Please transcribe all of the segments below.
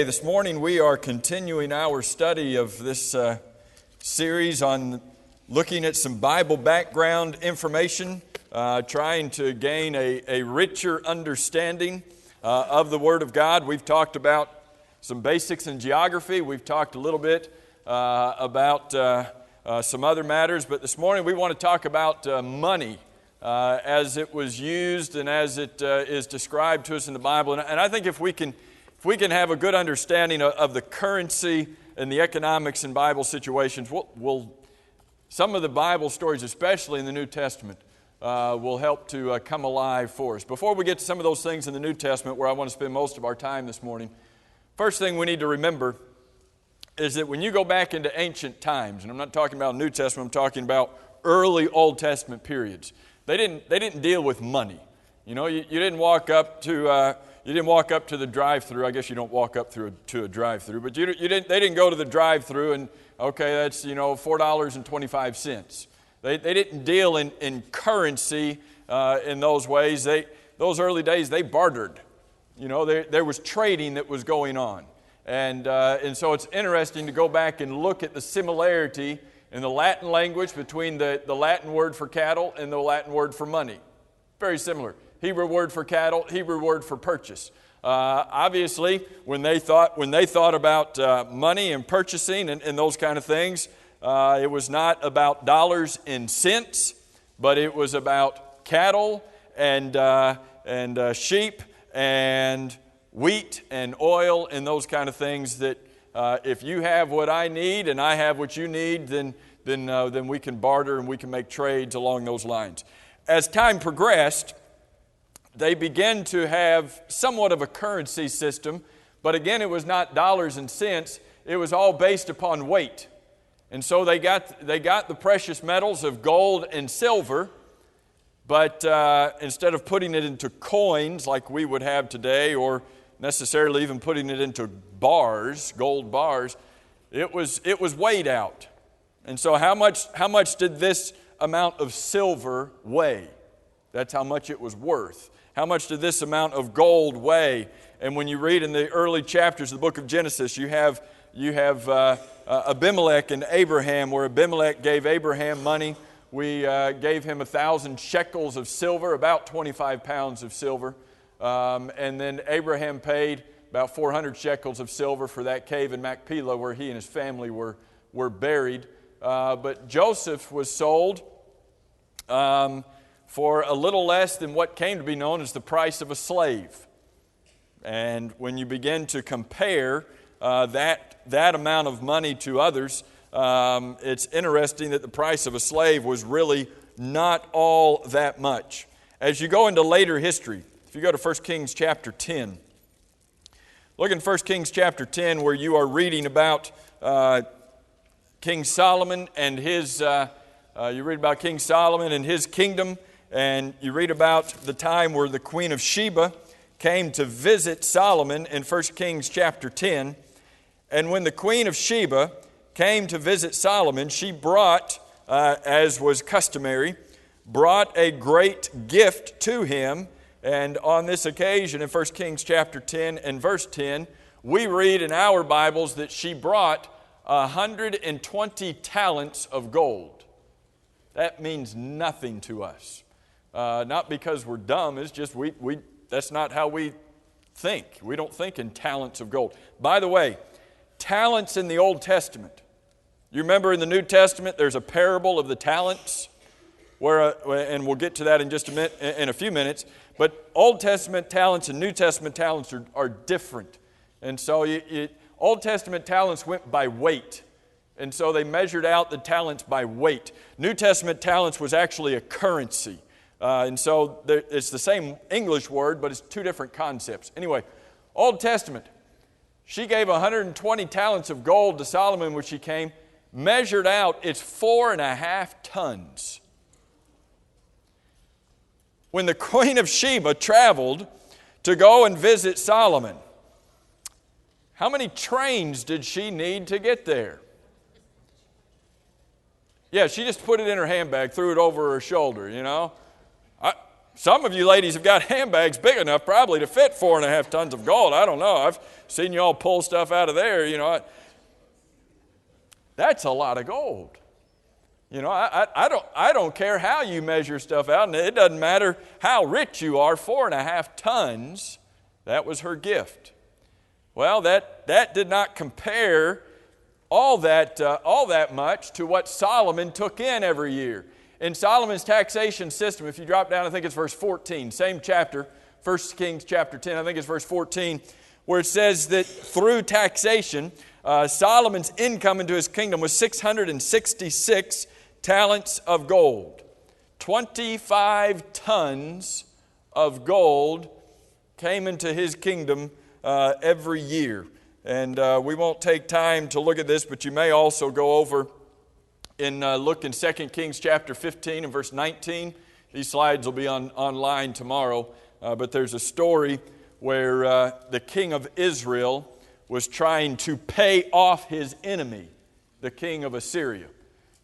This morning we are continuing our study of this series on looking at some Bible background information, trying to gain a richer understanding of the Word of God. We've talked about some basics in geography. We've talked a little bit about some other matters, but this morning we want to talk about money as it was used and as it is described to us in the Bible. And I think if we can have a good understanding of the currency and the economics in Bible situations, some of the Bible stories, especially in the New Testament, will help to come alive for us. Before we get to some of those things in the New Testament where I want to spend most of our time this morning, first thing we need to remember is that when you go back into ancient times, and I'm not talking about New Testament, I'm talking about early Old Testament periods, they didn't deal with money. You know, you didn't walk up to the drive-thru. I guess you don't walk up to a drive-thru, but they didn't go to the drive-thru and, okay, that's, $4.25. They didn't deal in currency in those ways. Those early days, they bartered. There was trading that was going on. And so it's interesting to go back and look at the similarity in the Latin language between the Latin word for cattle and the Latin word for money. Very similar. Hebrew word for cattle, Hebrew word for purchase. Obviously, when they thought about money and purchasing and those kind of things, it was not about dollars and cents, but it was about cattle and sheep and wheat and oil and those kind of things. That if you have what I need and I have what you need, then we can barter and we can make trades along those lines. As time progressed, they began to have somewhat of a currency system, but again, it was not dollars and cents. It was all based upon weight. And so they got the precious metals of gold and silver, but instead of putting it into coins like we would have today, or necessarily even putting it into bars, gold bars, it was weighed out. And so how much did this amount of silver weigh? That's how much it was worth. How much did this amount of gold weigh? And when you read in the early chapters of the book of Genesis, you have Abimelech and Abraham, where Abimelech gave Abraham money. We gave him 1,000 shekels of silver, about 25 pounds of silver. And then Abraham paid about 400 shekels of silver for that cave in Machpelah where he and his family were buried. But Joseph was sold for a little less than what came to be known as the price of a slave. And when you begin to compare that amount of money to others, it's interesting that the price of a slave was really not all that much. As you go into later history, if you go to 1 Kings chapter 10, look in 1 Kings chapter 10 where you are reading about King Solomon and his, you read about King Solomon and his kingdom. And you read about the time where the Queen of Sheba came to visit Solomon in 1 Kings chapter 10. And when the Queen of Sheba came to visit Solomon, she brought, as was customary, brought a great gift to him. And on this occasion, in 1 Kings chapter 10 and verse 10, we read in our Bibles that she brought 120 talents of gold. That means nothing to us. Not because we're dumb, it's just that's not how we think. We don't think in talents of gold. By the way, talents in the Old Testament. You remember in the New Testament there's a parable of the talents, and we'll get to that in a few minutes. But Old Testament talents and New Testament talents are different. And so Old Testament talents went by weight. And so they measured out the talents by weight. New Testament talents was actually a currency. And so it's the same English word, but it's two different concepts. Anyway, Old Testament, she gave 120 talents of gold to Solomon when she came. Measured out, it's 4.5 tons. When the Queen of Sheba traveled to go and visit Solomon, how many trains did she need to get there? Yeah, she just put it in her handbag, threw it over her shoulder, Some of you ladies have got handbags big enough probably to fit 4.5 tons of gold. I don't know. I've seen you all pull stuff out of there, That's a lot of gold. I don't care how you measure stuff out, and it doesn't matter how rich you are. 4.5 tons, that was her gift. Well, that did not compare all that much to what Solomon took in every year. In Solomon's taxation system, if you drop down, I think it's verse 14, same chapter, 1 Kings chapter 10, I think it's verse 14, where it says that through taxation, Solomon's income into his kingdom was 666 talents of gold. 25 tons of gold came into his kingdom every year. And we won't take time to look at this, but you may also go over and look in 2 Kings chapter 15 and verse 19. These slides will be online tomorrow. But there's a story where the king of Israel was trying to pay off his enemy, the king of Assyria.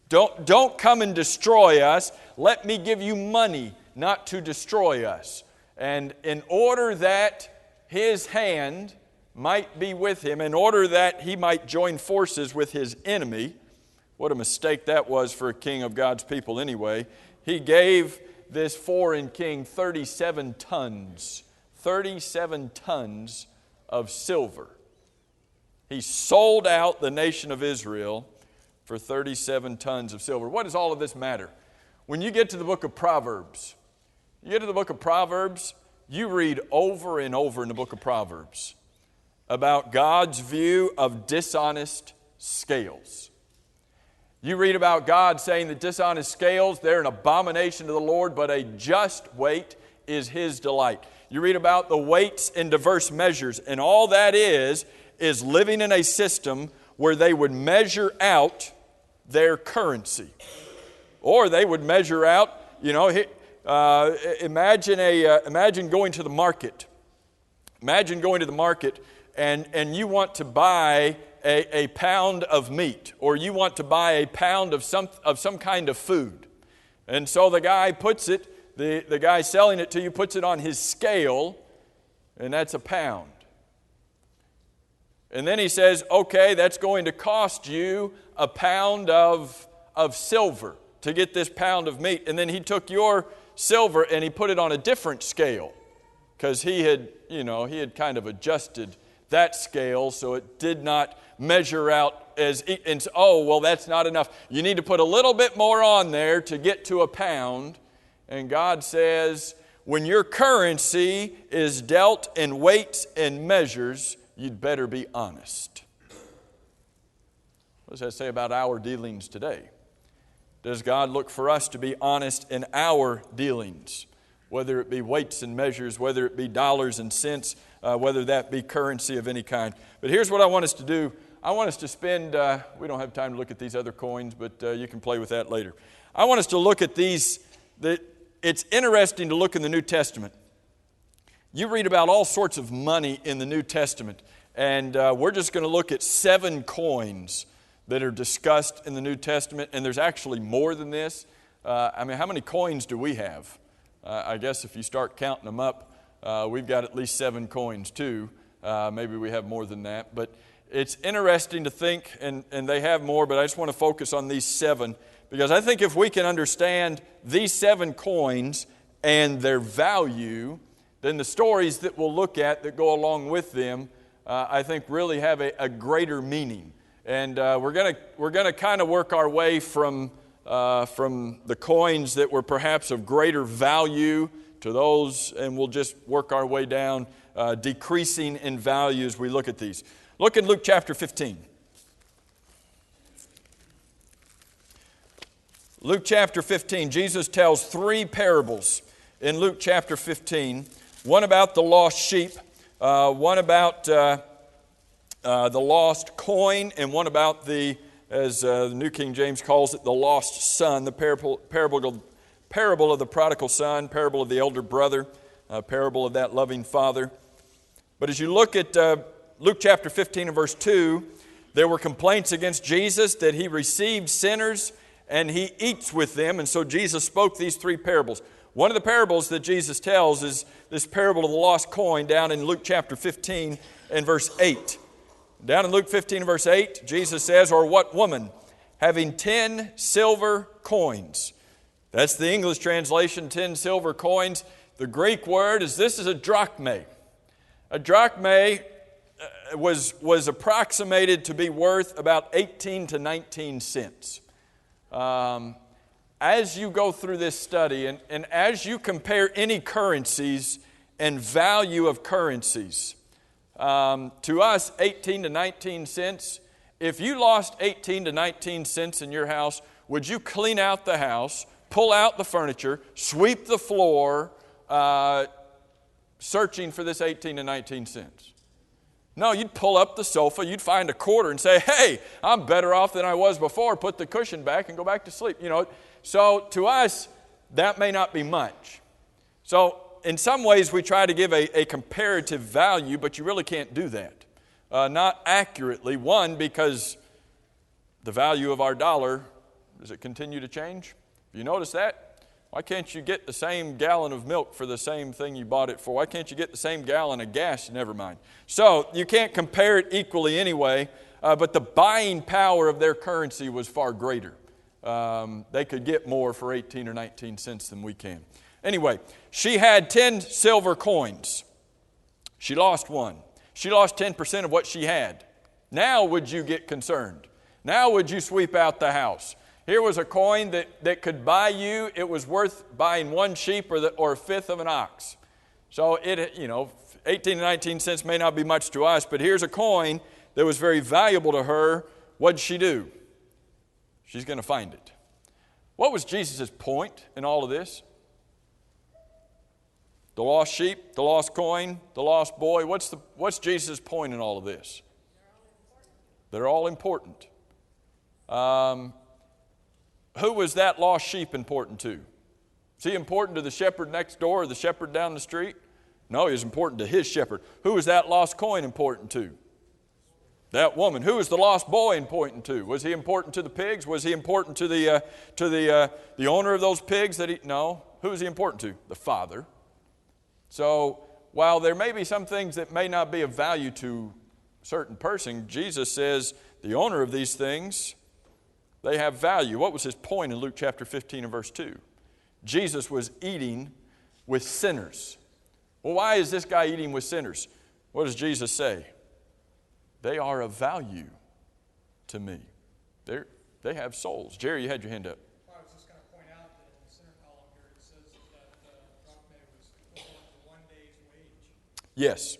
Don't come and destroy us. Let me give you money not to destroy us. And in order that his hand might be with him, in order that he might join forces with his enemy, what a mistake that was for a king of God's people anyway, he gave this foreign king 37 tons of silver. He sold out the nation of Israel for 37 tons of silver. What does all of this matter? When you get to the book of Proverbs, you read over and over in the book of Proverbs about God's view of dishonest scales. You read about God saying that dishonest scales, they're an abomination to the Lord, but a just weight is His delight. You read about the weights in diverse measures, and all that is living in a system where they would measure out their currency. Or they would measure out, imagine going to the market. Imagine going to the market and you want to buy a pound of meat, or you want to buy a pound of some kind of food. And so the guy puts it, the guy selling it to you puts it on his scale, and that's a pound. And then he says, okay, that's going to cost you a pound of silver to get this pound of meat. And then he took your silver and he put it on a different scale, because he had kind of adjusted that scale so it did not measure out as, and that's not enough. You need to put a little bit more on there to get to a pound. And God says, when your currency is dealt in weights and measures, you'd better be honest. What does that say about our dealings today? Does God look for us to be honest in our dealings? Whether it be weights and measures, whether it be dollars and cents, whether that be currency of any kind. But here's what I want us to do. I want us to spend, we don't have time to look at these other coins, but you can play with that later. I want us to look at these. It's interesting to look in the New Testament. You read about all sorts of money in the New Testament, and we're just going to look at 7 coins that are discussed in the New Testament, and there's actually more than this. How many coins do we have? I guess if you start counting them up, we've got at least 7 coins too. Maybe we have more than that, but it's interesting to think, and they have more, but I just want to focus on these 7, because I think if we can understand these 7 coins and their value, then the stories that we'll look at that go along with them, I think really have a greater meaning. And we're gonna kind of work our way from the coins that were perhaps of greater value to those, and we'll just work our way down, decreasing in value as we look at these. Look in Luke chapter 15. Luke chapter 15, Jesus tells 3 parables in Luke chapter 15. One about the lost sheep, one about the lost coin, and one about as the New King James calls it, the lost son, the parable of the prodigal son, parable of the elder brother, parable of that loving father. But as you look at Luke chapter 15 and verse 2, there were complaints against Jesus that He received sinners and He eats with them. And so Jesus spoke these 3 parables. One of the parables that Jesus tells is this parable of the lost coin down in Luke chapter 15 and verse 8. Down in Luke 15 and verse 8, Jesus says, or what woman, having 10 silver coins. That's the English translation, 10 silver coins. The Greek word is, this is a drachma. A drachma was approximated to be worth about 18 to 19 cents. As you go through this study and as you compare any currencies and value of currencies, to us, 18 to 19 cents, if you lost 18 to 19 cents in your house, would you clean out the house, pull out the furniture, sweep the floor, searching for this 18 to 19 cents? No, you'd pull up the sofa, you'd find a quarter and say, hey, I'm better off than I was before, put the cushion back and go back to sleep. So to us, that may not be much. So in some ways, we try to give a comparative value, but you really can't do that. Not accurately. One, because the value of our dollar, does it continue to change? Have you noticed that? Why can't you get the same gallon of milk for the same thing you bought it for? Why can't you get the same gallon of gas? Never mind. So you can't compare it equally anyway, but the buying power of their currency was far greater. They could get more for 18 or 19 cents than we can. Anyway, she had 10 silver coins. She lost one. She lost 10% of what she had. Now would you get concerned? Now would you sweep out the house? Here was a coin that could buy you, it was worth buying one sheep or a fifth of an ox. So 18 to 19 cents may not be much to us, but here's a coin that was very valuable to her. What'd she do? She's going to find it. What was Jesus' point in all of this? The lost sheep, the lost coin, the lost boy. What's Jesus' point in all of this? They're all important. Who was that lost sheep important to? Is he important to the shepherd next door or the shepherd down the street? No, he was important to his shepherd. Who was that lost coin important to? That woman. Who was the lost boy important to? Was he important to the pigs? Was he important to the owner of those pigs? No. Who was he important to? The father. So while there may be some things that may not be of value to a certain person, Jesus says the owner of these things, they have value. What was his point in Luke chapter 15 and verse 2? Jesus was eating with sinners. Well, why is this guy eating with sinners? What does Jesus say? They are of value to me. They have souls. Jerry, you had your hand up. I was just going to point out that in the center column here it says that drachma was equivalent to 1 day's wage. Yes.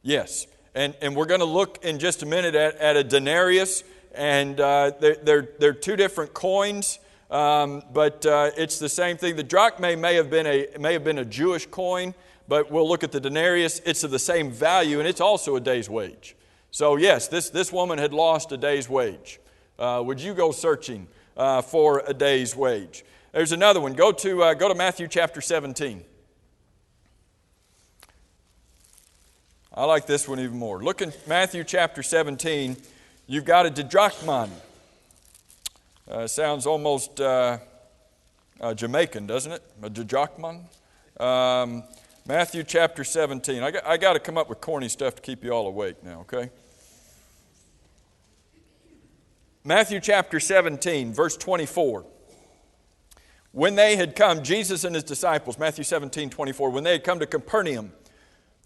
Yes. And we're going to look in just a minute at a denarius. And they're two different coins, but it's the same thing. The drachma may have been a Jewish coin, but we'll look at the denarius. It's of the same value, and it's also a day's wage. So yes, this woman had lost a day's wage. Would you go searching for a day's wage? There's another one. Go to Matthew chapter 17. I like this one even more. Look in Matthew chapter 17. You've got a didrachman. Sounds almost Jamaican, doesn't it? A didrachman. Matthew chapter 17. I got to come up with corny stuff to keep you all awake now, okay? Matthew chapter 17, verse 24. When they had come, Jesus and his disciples, Matthew 17, 24, when they had come to Capernaum,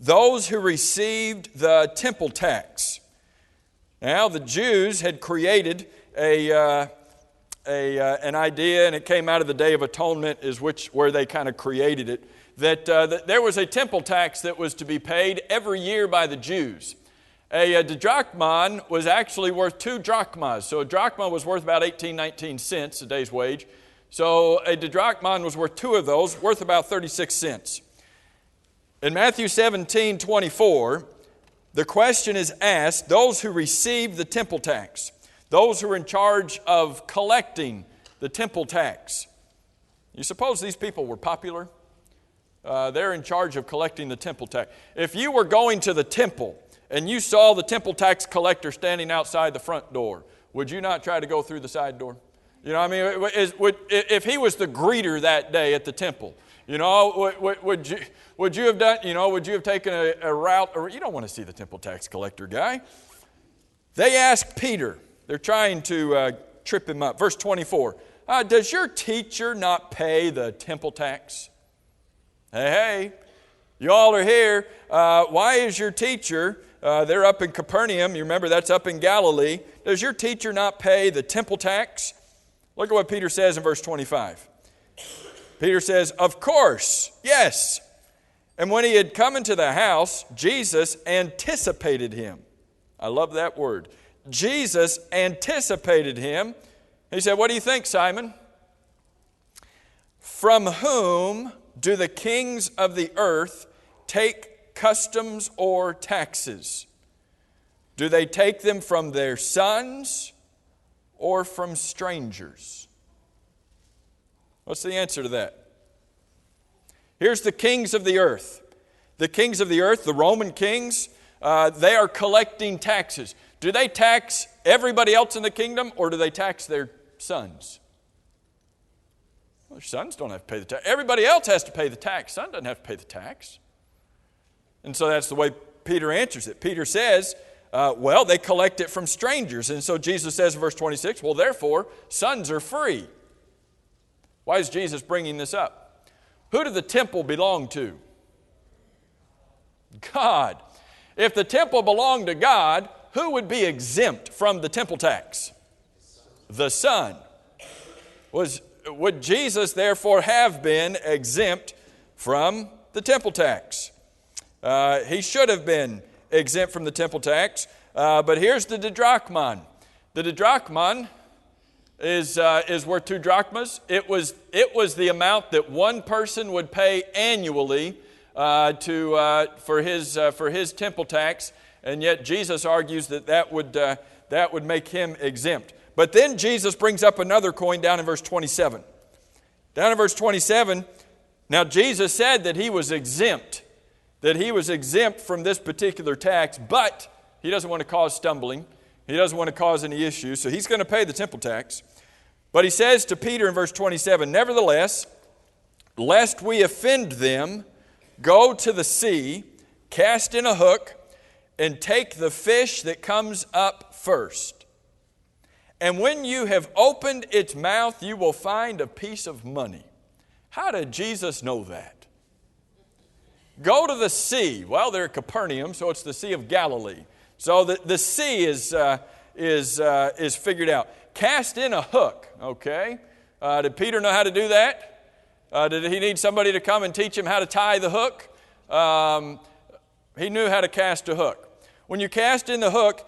those who received the temple tax. Now, the Jews had created an idea, and it came out of the Day of Atonement, where they kind of created it, that there was a temple tax that was to be paid every year by the Jews. A didrachman was actually worth 2 drachmas. So a drachma was worth about 18, 19 cents, a day's wage. So a didrachman was worth 2 of those, worth about 36 cents. In Matthew 17, 24, the question is asked, those who received the temple tax, those who are in charge of collecting the temple tax. You suppose these people were popular? They're in charge of collecting the temple tax. If you were going to the temple and you saw the temple tax collector standing outside the front door, would you not try to go through the side door? You know, I mean, if he was the greeter that day at the temple, you know, would you have done, you know, would you have taken a route, or you don't want to see the temple tax collector guy. They asked Peter, they're trying to trip him up. Verse 24, does your teacher not pay the temple tax? Hey, you all are here. Why is your teacher, they're up in Capernaum, you remember that's up in Galilee. Does your teacher not pay the temple tax? Look at what Peter says in verse 25. Peter says, of course, yes. And when he had come into the house, Jesus anticipated him. I love that word. Jesus anticipated him. He said, what do you think, Simon? From whom do the kings of the earth take customs or taxes? Do they take them from their sons or from strangers? What's the answer to that? Here's the kings of the earth. The kings of the earth, the Roman kings, they are collecting taxes. Do they tax everybody else in the kingdom, or do they tax their sons? Well, their sons don't have to pay the tax. Everybody else has to pay the tax. Son doesn't have to pay the tax. And so that's the way Peter answers it. Peter says, well, they collect it from strangers. And so Jesus says in verse 26, well, therefore, sons are free. Why is Jesus bringing this up? Who did the temple belong to? God. If the temple belonged to God, who would be exempt from the temple tax? The Son. Would Jesus therefore have been exempt from the temple tax? He should have been exempt from the temple tax. But here's the didrachman. The didrachman is worth 2 drachmas. It was the amount that one person would pay annually for his temple tax, and yet Jesus argues that would make him exempt. But then Jesus brings up another coin down in verse 27. Down in verse 27, now Jesus said that he was exempt from this particular tax, but he doesn't want to cause stumbling. He doesn't want to cause any issues, so he's going to pay the temple tax. But he says to Peter in verse 27, nevertheless, lest we offend them, go to the sea, cast in a hook, and take the fish that comes up first. And when you have opened its mouth, you will find a piece of money. How did Jesus know that? Go to the sea. Well, they're at Capernaum, so it's the Sea of Galilee. So the sea is figured out. Cast in a hook, okay? Did Peter know how to do that? Did he need somebody to come and teach him how to tie the hook? He knew how to cast a hook. When you cast in the hook,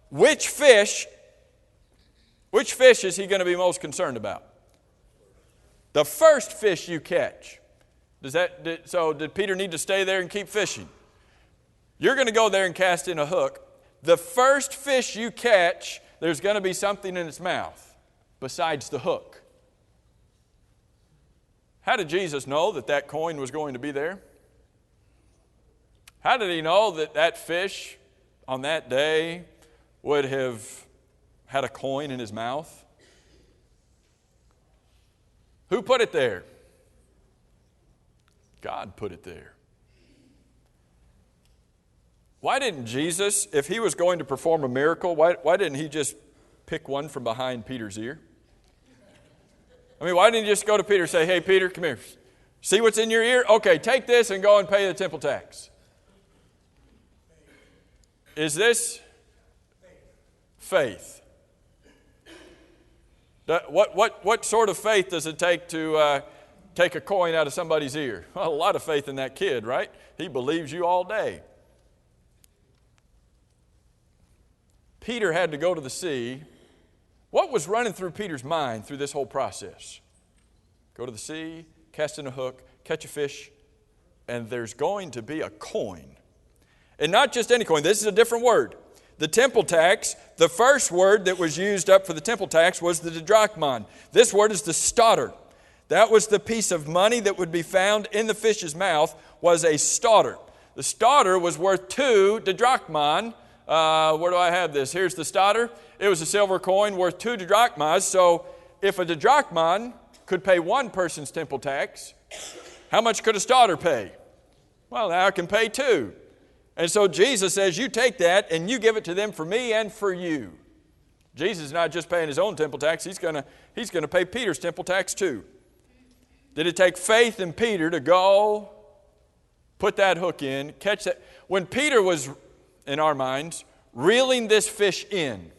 which fish is he going to be most concerned about? The first fish you catch. So did Peter need to stay there and keep fishing? You're going to go there and cast in a hook. The first fish you catch, there's going to be something in its mouth besides the hook. How did Jesus know that coin was going to be there? How did he know that fish on that day would have had a coin in his mouth? Who put it there? God put it there. Why didn't Jesus, if he was going to perform a miracle, why didn't he just pick one from behind Peter's ear? I mean, why didn't he just go to Peter and say, hey, Peter, come here. See what's in your ear? Okay, take this and go and pay the temple tax. Is this faith? What sort of faith does it take to take a coin out of somebody's ear? Well, a lot of faith in that kid, right? He believes you all day. Peter had to go to the sea. What was running through Peter's mind through this whole process? Go to the sea, cast in a hook, catch a fish, and there's going to be a coin. And not just any coin. This is a different word. The temple tax, the first word that was used up for the temple tax was the didrachman. This word is the stater. That was the piece of money that would be found in the fish's mouth, was a stater. The stater was worth 2 didrachman. Where do I have this? Here's the stater. It was a silver coin worth 2 didrachmas. So if a didrachman could pay one person's temple tax, how much could a stater pay? Well, now I can pay two. And so Jesus says, you take that and you give it to them for me and for you. Jesus is not just paying his own temple tax, he's going to pay Peter's temple tax too. Did it take faith in Peter to go, put that hook in, catch that? When Peter was, in our minds, reeling this fish in,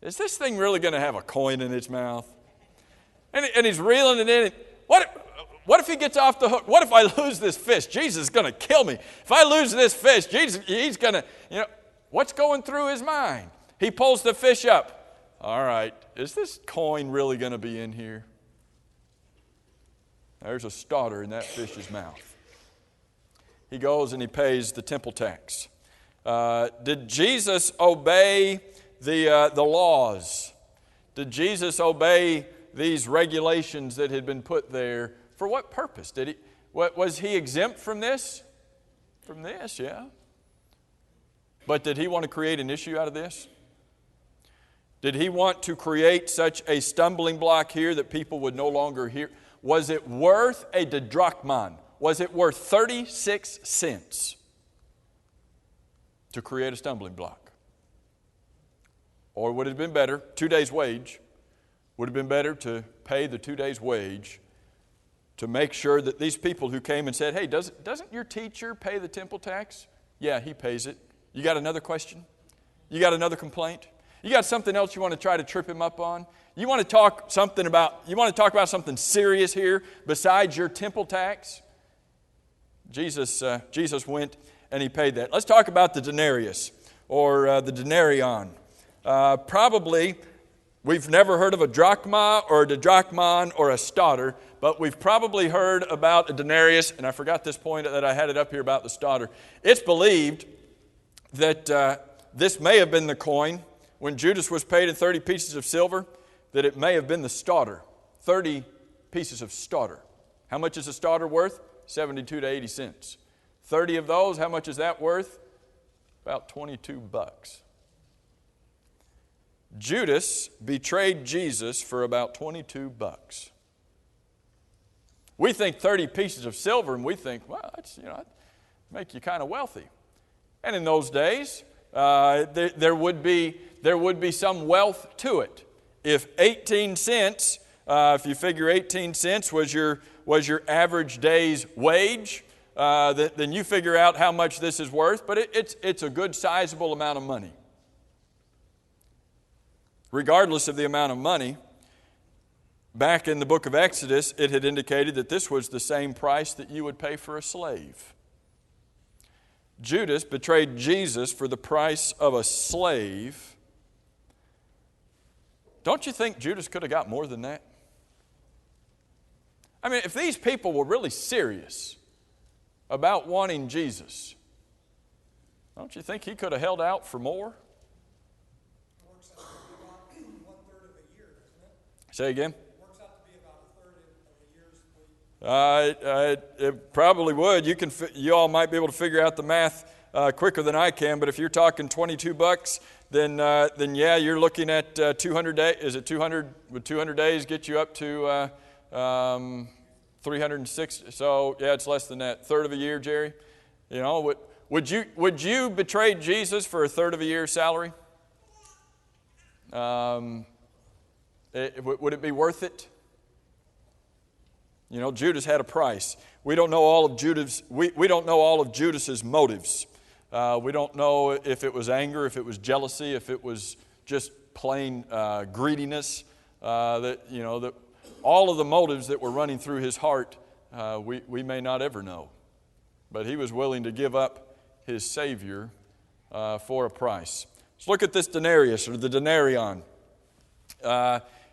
is this thing really going to have a coin in its mouth? And he's reeling it in. What if he gets off the hook? What if I lose this fish? Jesus is going to kill me. If I lose this fish, Jesus, he's going to, what's going through his mind? He pulls the fish up. All right, is this coin really going to be in here? There's a stater in that fish's mouth. He goes and he pays the temple tax. Did Jesus obey the laws? Did Jesus obey these regulations that had been put there? For what purpose? Was he exempt from this? From this, yeah. But did he want to create an issue out of this? Did he want to create such a stumbling block here that people would no longer hear? Was it worth a didrachman? Was it worth 36 cents to create a stumbling block? Or would it have been better, 2 days' wage, would have been better to pay the 2 days' wage to make sure that these people who came and said, hey, doesn't your teacher pay the temple tax? Yeah, he pays it. You got another question? You got another complaint? You got something else you want to try to trip him up on? You want to talk about something serious here besides your temple tax? Jesus went and he paid that. Let's talk about the denarius or the denarion. Probably we've never heard of a drachma or a didrachman or a stater, but we've probably heard about a denarius, and I forgot this point that I had it up here about the stater. It's believed that this may have been the coin when Judas was paid in 30 pieces of silver, that it may have been the stater, 30 pieces of stater. How much is a stater worth? 72 to 80 cents. 30 of those, how much is that worth? About 22 bucks. Judas betrayed Jesus for about 22 bucks. We think 30 pieces of silver, and we think, well, that's, that'd make you kind of wealthy. And in those days, there would be some wealth to it. If 18 cents, if you figure 18 cents was your average day's wage, then you figure out how much this is worth. But it's a good sizable amount of money. Regardless of the amount of money, back in the book of Exodus, it had indicated that this was the same price that you would pay for a slave. Judas betrayed Jesus for the price of a slave. Don't you think Judas could have got more than that? I mean, if these people were really serious about wanting Jesus, don't you think he could have held out for more? Works out to be about 1/3 of a year, doesn't it? Say again? Works out to be about 1/3 of a year's wage. It probably would. You all might be able to figure out the math quicker than I can. But if you're talking 22 bucks, then yeah, you're looking at 200 days. Is it 200? Would 200 days get you up to 360? So yeah, it's less than that. 1/3 of a year, Jerry. Would you betray Jesus for 1/3 of a year's salary? Would it be worth it? Judas had a price. We don't know all of Judas. We don't know all of Judas's motives. We don't know if it was anger, if it was jealousy, if it was just plain greediness. That all of the motives that were running through his heart, we may not ever know. But he was willing to give up his Savior for a price. Let's look at this denarius or the denarion.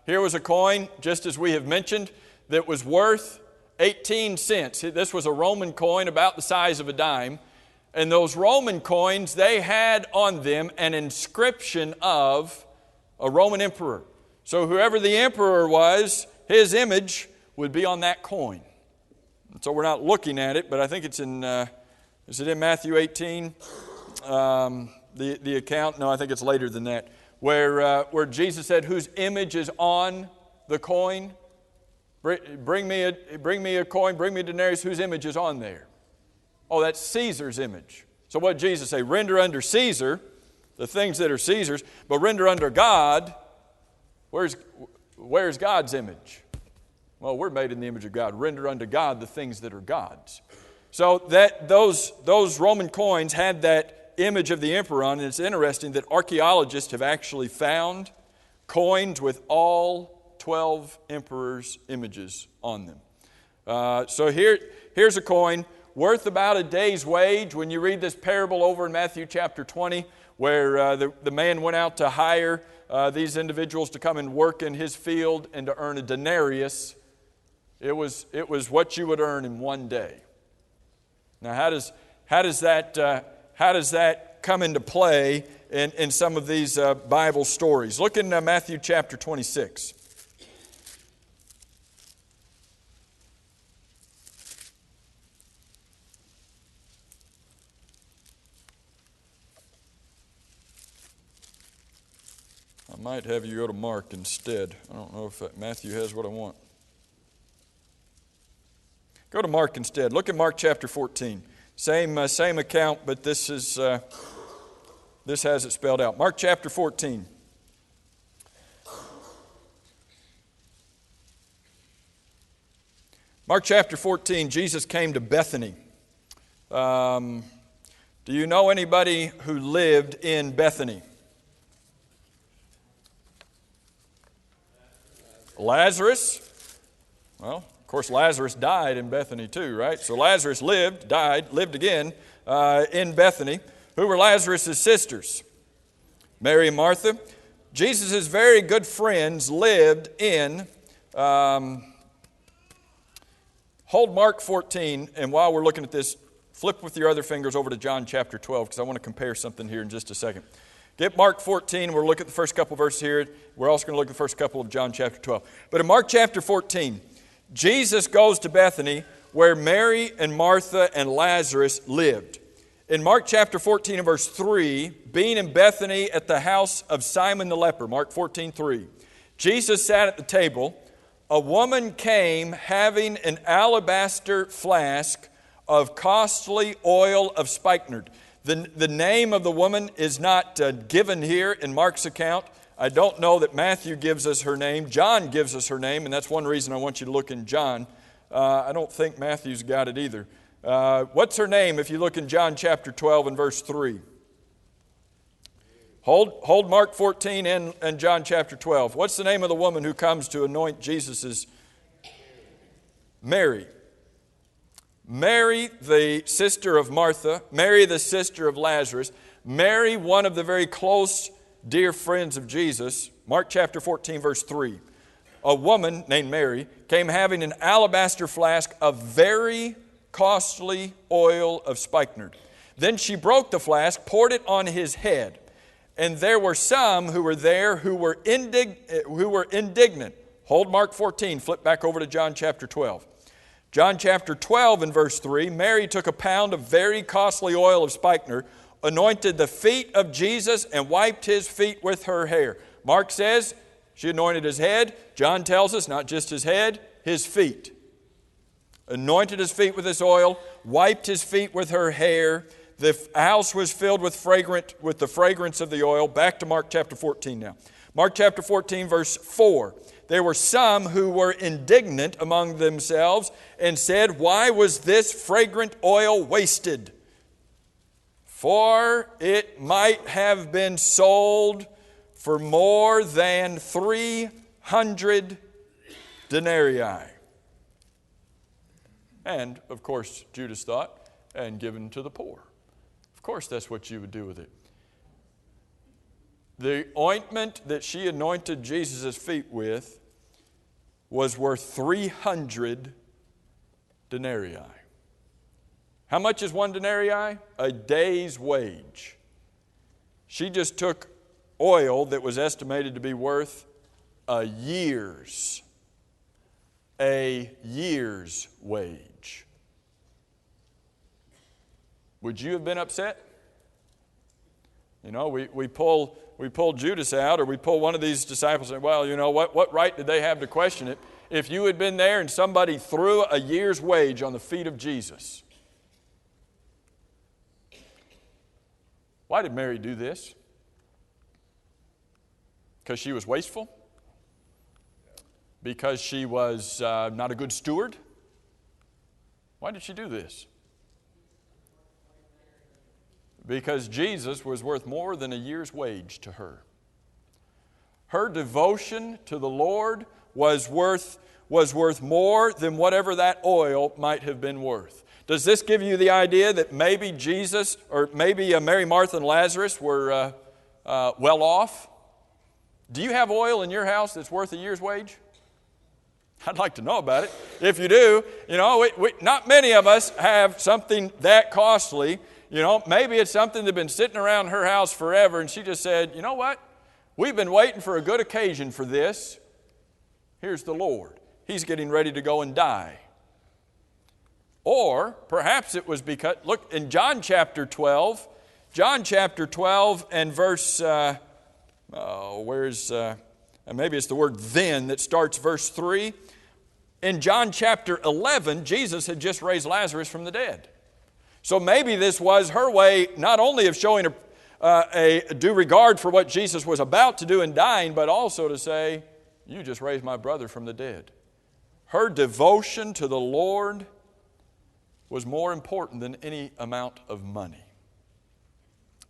Here was a coin, just as we have mentioned, that was worth 18 cents. This was a Roman coin about the size of a dime. And those Roman coins, they had on them an inscription of a Roman emperor. So whoever the emperor was, his image would be on that coin. And so we're not looking at it, but I think it's in, is it in Matthew 18? the account, no, I think it's later than that, where Jesus said, whose image is on the coin? Bring me a coin, bring me a denarius, whose image is on there? Oh, that's Caesar's image. So what did Jesus say? Render unto Caesar the things that are Caesar's, but render unto God, where's God's image? Well, we're made in the image of God. Render unto God the things that are God's. So that those Roman coins had that image of the emperor on, and it's interesting that archaeologists have actually found coins with all 12 emperors' images on them. So here's a coin worth about a day's wage. When you read this parable over in Matthew chapter 20, where the man went out to hire these individuals to come and work in his field and to earn a denarius, it was what you would earn in one day. Now, how does that come into play in some of these Bible stories? Look in Matthew chapter 26. I might have you go to Mark instead. I don't know if Matthew has what I want. Go to Mark instead. Look at Mark chapter 14. Same account, but this has it spelled out. Mark chapter 14. Mark chapter 14, Jesus came to Bethany. Do you know anybody who lived in Bethany? Lazarus. Well, of course, Lazarus died in Bethany too, right? So Lazarus lived again in Bethany. Who were Lazarus' sisters? Mary and Martha. Jesus' very good friends lived in, hold Mark 14, and while we're looking at this, flip with your other fingers over to John chapter 12, because I want to compare something here in just a second. Get Mark 14, we'll look at the first couple verses here. We're also going to look at the first couple of John chapter 12. But in Mark chapter 14, Jesus goes to Bethany where Mary and Martha and Lazarus lived. In Mark chapter 14 and verse 3, being in Bethany at the house of Simon the leper, Mark 14:3, Jesus sat at the table. A woman came having an alabaster flask of costly oil of spikenard. The name of the woman is not given here in Mark's account. I don't know that Matthew gives us her name. John gives us her name, and that's one reason I want you to look in John. I don't think Matthew's got it either. What's her name if you look in John chapter 12 and verse 3? Hold Mark 14 and John chapter 12. What's the name of the woman who comes to anoint Jesus'? Mary. Mary, the sister of Martha. Mary, the sister of Lazarus. Mary, one of the very close, dear friends of Jesus. Mark chapter 14, verse 3. A woman named Mary came having an alabaster flask of very costly oil of spikenard. Then she broke the flask, poured it on his head. And there were some who were there who were indignant. Hold Mark 14, flip back over to John chapter 12. John chapter 12 and verse 3, Mary took a pound of very costly oil of spikenard, anointed the feet of Jesus, and wiped his feet with her hair. Mark says she anointed his head. John tells us not just his head, his feet. Anointed his feet with this oil, wiped his feet with her hair. The house was filled with the fragrance of the oil. Back to Mark chapter 14 now. Mark chapter 14 verse 4. There were some who were indignant among themselves and said, "Why was this fragrant oil wasted? For it might have been sold for more than 300 denarii. And, of course, Judas thought, and given to the poor. Of course, that's what you would do with it. The ointment that she anointed Jesus' feet with was worth 300 denarii. How much is one denarii? A day's wage. She just took oil that was estimated to be worth a year's wage. Would you have been upset? You know, we pull Judas out, or we pull one of these disciples and say, well, you know, what right did they have to question it? If you had been there and somebody threw a year's wage on the feet of Jesus. Why did Mary do this? Because she was wasteful? Because she was not a good steward? Why did she do this? Because Jesus was worth more than a year's wage to her. Her devotion to the Lord was worth more than whatever that oil might have been worth. Does this give you the idea that maybe Jesus, or maybe Mary, Martha, and Lazarus were well off? Do you have oil in your house that's worth a year's wage? I'd like to know about it. If you do, you know, not many of us have something that costly. You know, maybe it's something that's been sitting around her house forever, and she just said, you know what? We've been waiting for a good occasion for this. Here's the Lord. He's getting ready to go and die. Or perhaps it was because, look, in John chapter 12 and verse, maybe it's the word then that starts verse 3. In John chapter 11, Jesus had just raised Lazarus from the dead. So maybe this was her way not only of showing a due regard for what Jesus was about to do in dying, but also to say, you just raised my brother from the dead. Her devotion to the Lord was more important than any amount of money.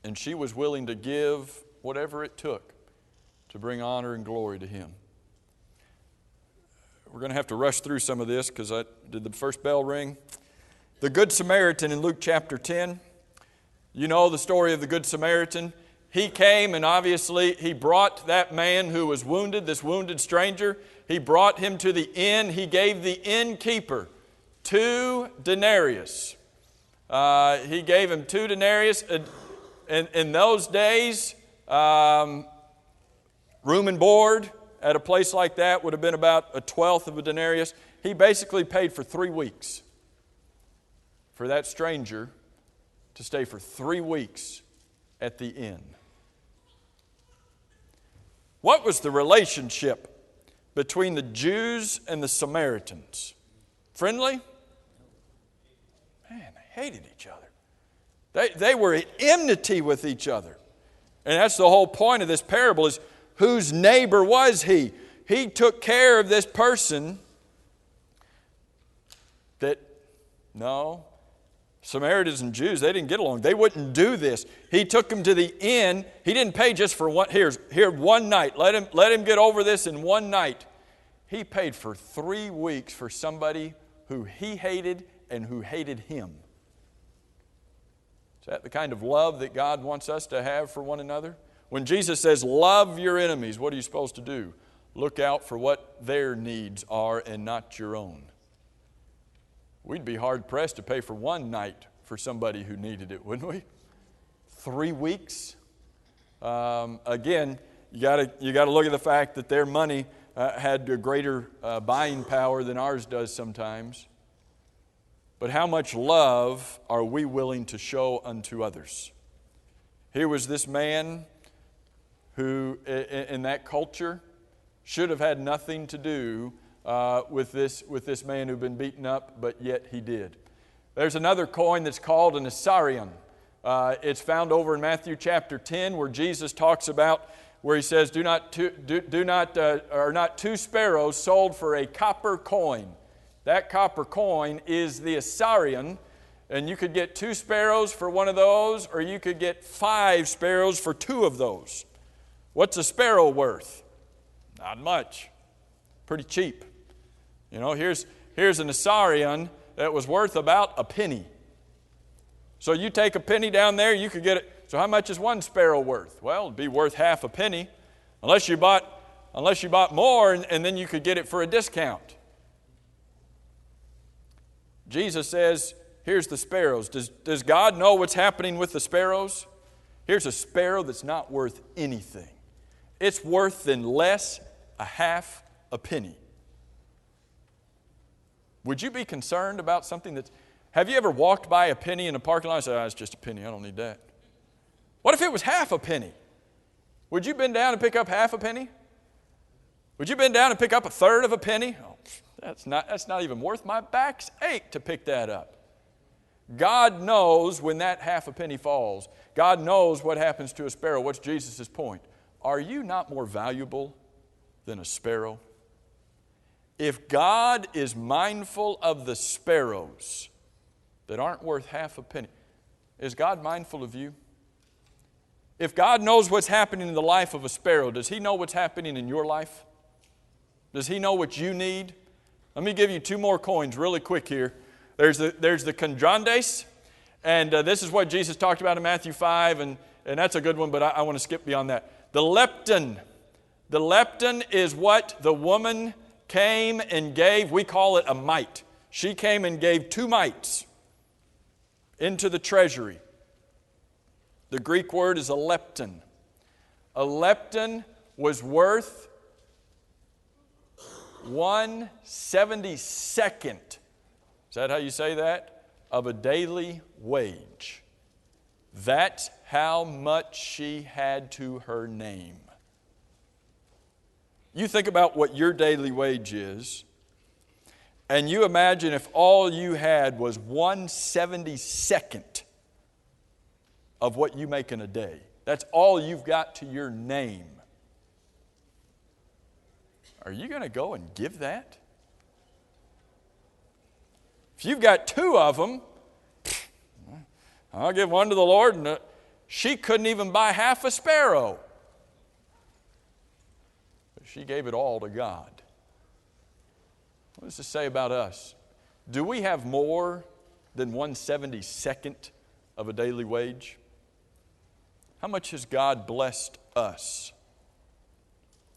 And she was willing to give whatever it took to bring honor and glory to Him. We're going to have to rush through some of this because did the first bell ring? The Good Samaritan in Luke chapter 10. You know the story of the Good Samaritan. He came and obviously he brought that man who was wounded, this wounded stranger. He brought him to the inn. He gave the innkeeper 2 denarius. He gave him 2 denarius. In those days, room and board at a place like that would have been about a 1/12 of a denarius. He basically paid for 3 weeks for that stranger to stay for 3 weeks at the inn. What was the relationship between the Jews and the Samaritans? Friendly? Man, they hated each other. They were at enmity with each other. And that's the whole point of this parable is, whose neighbor was he? He took care of this person that, no, Samaritans and Jews, they didn't get along. They wouldn't do this. He took him to the inn. He didn't pay just for here one night. Let him get over this in one night. He paid for 3 weeks for somebody who he hated and who hated him. Is that the kind of love that God wants us to have for one another? When Jesus says, love your enemies, what are you supposed to do? Look out for what their needs are and not your own. We'd be hard-pressed to pay for one night for somebody who needed it, wouldn't we? 3 weeks? Again, you got to look at the fact that their money had a greater buying power than ours does sometimes. But how much love are we willing to show unto others? Here was this man who, in that culture, should have had nothing to do with this man who'd been beaten up, but yet he did. There's another coin that's called an assarion. It's found over in Matthew chapter 10, where Jesus talks about, where he says, are not 2 sparrows sold for a copper coin? That copper coin is the assarion, and you could get 2 sparrows for one of those, or you could get 5 sparrows for 2 of those. What's a sparrow worth? Not much. Pretty cheap. You know, here's an assarion that was worth about a penny. So you take a penny down there, you could get it. So how much is 1 sparrow worth? Well, it'd be worth half a penny, unless you bought more, and then you could get it for a discount. Jesus says, here's the sparrows. Does God know what's happening with the sparrows? Here's a sparrow that's not worth anything. It's worth than less a half a penny. Would you be concerned about something that's... Have you ever walked by a penny in a parking lot and said, it's just a penny, I don't need that? What if it was half a penny? Would you bend down and pick up half a penny? Would you bend down and pick up a third of a penny? Oh, that's not even worth my back's ache to pick that up. God knows when that half a penny falls. God knows what happens to a sparrow. What's Jesus' point? Are you not more valuable than a sparrow? If God is mindful of the sparrows that aren't worth half a penny, is God mindful of you? If God knows what's happening in the life of a sparrow, does He know what's happening in your life? Does He know what you need? Let me give you 2 more coins really quick here. There's the chondrandes, and this is what Jesus talked about in Matthew 5, and that's a good one, but I want to skip beyond that. The lepton. The lepton is what the woman came and gave. We call it a mite. She came and gave 2 mites into the treasury. The Greek word is a lepton. A lepton was worth 1/72. Is that how you say that? Of a daily wage. That's how much she had to her name. You think about what your daily wage is, and you imagine if all you had was 1/72 of what you make in a day. That's all you've got to your name. Are you going to go and give that? If you've got 2 of them, I'll give one to the Lord. And she couldn't even buy half a sparrow. But she gave it all to God. What does this say about us? Do we have more than 1/72 of a daily wage? How much has God blessed us?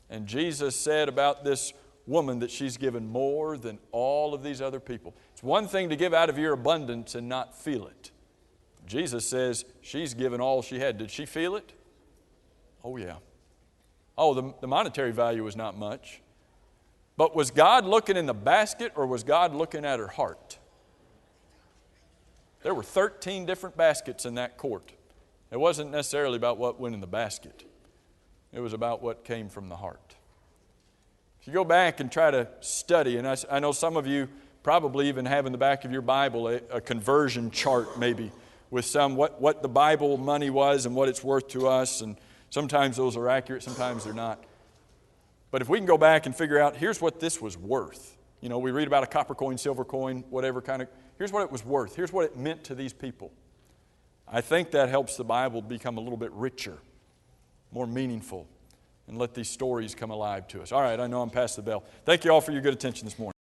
And Jesus said about this woman that she's given more than all of these other people. It's one thing to give out of your abundance and not feel it. Jesus says she's given all she had. Did she feel it? Oh, yeah. Oh, the monetary value was not much. But was God looking in the basket or was God looking at her heart? There were 13 different baskets in that court. It wasn't necessarily about what went in the basket. It was about what came from the heart. If you go back and try to study, and I know some of you probably even have in the back of your Bible a conversion chart maybe with some what the Bible money was and what it's worth to us, and sometimes those are accurate, sometimes they're not. But if we can go back and figure out, here's what this was worth. You know, we read about a copper coin, silver coin, whatever kind of, here's what it was worth. Here's what it meant to these people. I think that helps the Bible become a little bit richer, more meaningful, and let these stories come alive to us. All right, I know I'm past the bell. Thank you all for your good attention this morning.